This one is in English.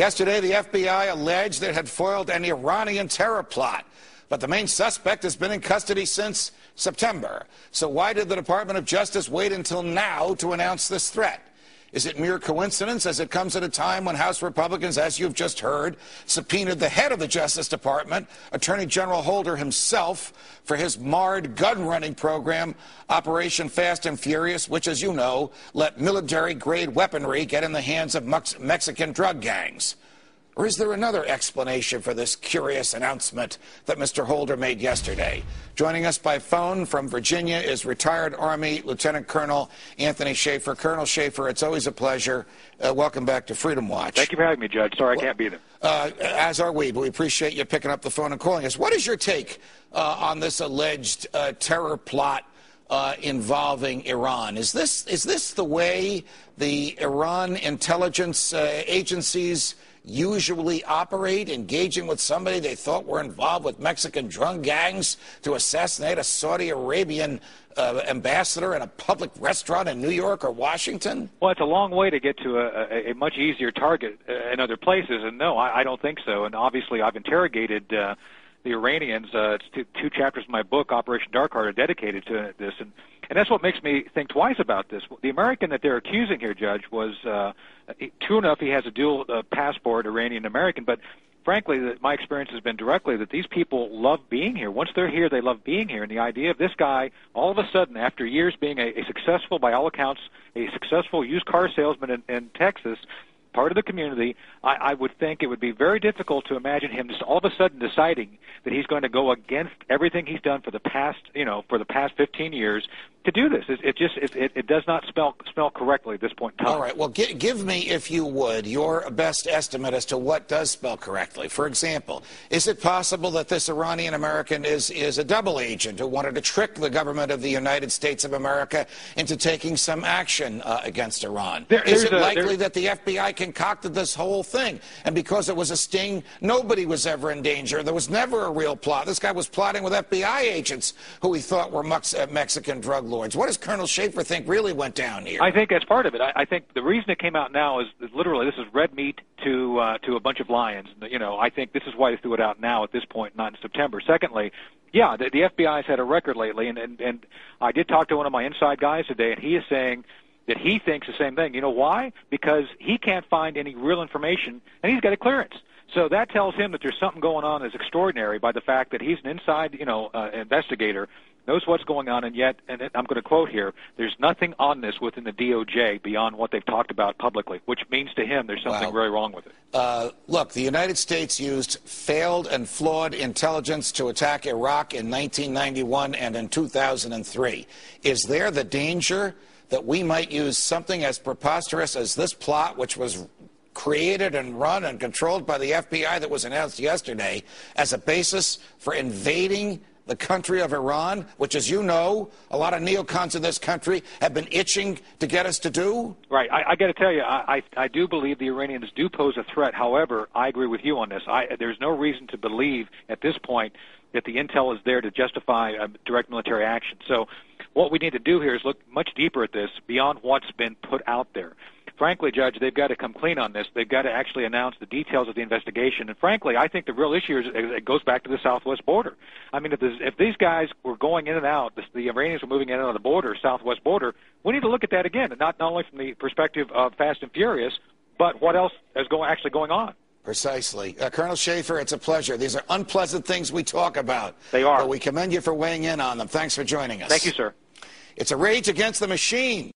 Yesterday, the FBI alleged it had foiled an Iranian terror plot, but the main suspect has been in custody since September. So why did the Department of Justice wait until now to announce this threat? Is it mere coincidence, as it comes at a time when House Republicans, as you've just heard, subpoenaed the head of the Justice Department, Attorney General Holder himself, for his marred gun-running program, Operation Fast and Furious, which, as you know, let military-grade weaponry get in the hands of Mexican drug gangs? Or is there another explanation for this curious announcement that Mr. Holder made yesterday? Joining us by phone from Virginia is retired Army Lieutenant Colonel Anthony Schaffer. Colonel Schaffer, it's always a pleasure. Welcome back to Freedom Watch. Thank you for having me, Judge. Sorry I can't be there. As are we, but we appreciate you picking up the phone and calling us. What is your take on this alleged terror plot involving Iran? Is this the way the Iran intelligence agencies usually operate, engaging with somebody they thought were involved with Mexican drug gangs to assassinate a Saudi Arabian ambassador in a public restaurant in New York or Washington? Well, it's a long way to get to a much easier target in other places, and no, I don't think so. And obviously, I've interrogated the Iranians. It's two chapters of my book, Operation Dark Heart, are dedicated to this, and that's what makes me think twice about this. The American that they're accusing here, Judge, was true enough. He has a dual passport, Iranian-American, but frankly, my experience has been directly that these people love being here. Once they're here, they love being here. And the idea of this guy, all of a sudden, after years being a successful, by all accounts, a successful used car salesman in Texas, part of the community, I would think it would be very difficult to imagine him just all of a sudden deciding that he's going to go against everything he's done for the past, for the past 15 years to do this. It does not spell correctly at this point in time. All right. Well, give me, if you would, your best estimate as to what does spell correctly. For example, is it possible that this Iranian American is a double agent who wanted to trick the government of the United States of America into taking some action against Iran? Is it likely that the FBI concocted this whole thing, and because it was a sting, nobody was ever in danger? There was never a real plot. This guy was plotting with FBI agents who he thought were Mexican drug lords. What does Colonel Schaffer think really went down here? I think that's part of it. I think the reason it came out now is literally this is red meat to a bunch of lions. I think this is why they threw it out now at this point, not in September. Secondly, yeah, the FBI's had a record lately, and I did talk to one of my inside guys today, and he is saying that he thinks the same thing. You know why? Because he can't find any real information, and he's got a clearance. So that tells him that there's something going on that's extraordinary by the fact that he's an inside, investigator, knows what's going on, and yet, and I'm going to quote here, there's nothing on this within the DOJ beyond what they've talked about publicly, which means to him there's something very wrong with it. Look, the United States used failed and flawed intelligence to attack Iraq in 1991 and in 2003. Is there the danger that we might use something as preposterous as this plot, which was created and run and controlled by the FBI that was announced yesterday, as a basis for invading the country of Iran, which, as you know, a lot of neocons in this country have been itching to get us to do? Right. I got to tell you, I do believe the Iranians do pose a threat. However, I agree with you on this. There's no reason to believe at this point that the intel is there to justify direct military action. So what we need to do here is look much deeper at this beyond what's been put out there. Frankly, Judge, they've got to come clean on this. They've got to actually announce the details of the investigation. And frankly, I think the real issue is it goes back to the southwest border. I mean, if these guys were going in and out, the Iranians were moving in and out of the border, southwest border, we need to look at that again, and not only from the perspective of Fast and Furious, but what else is actually going on. Precisely. Colonel Schaffer, it's a pleasure. These are unpleasant things we talk about. They are. But we commend you for weighing in on them. Thanks for joining us. Thank you, sir. It's a rage against the machine.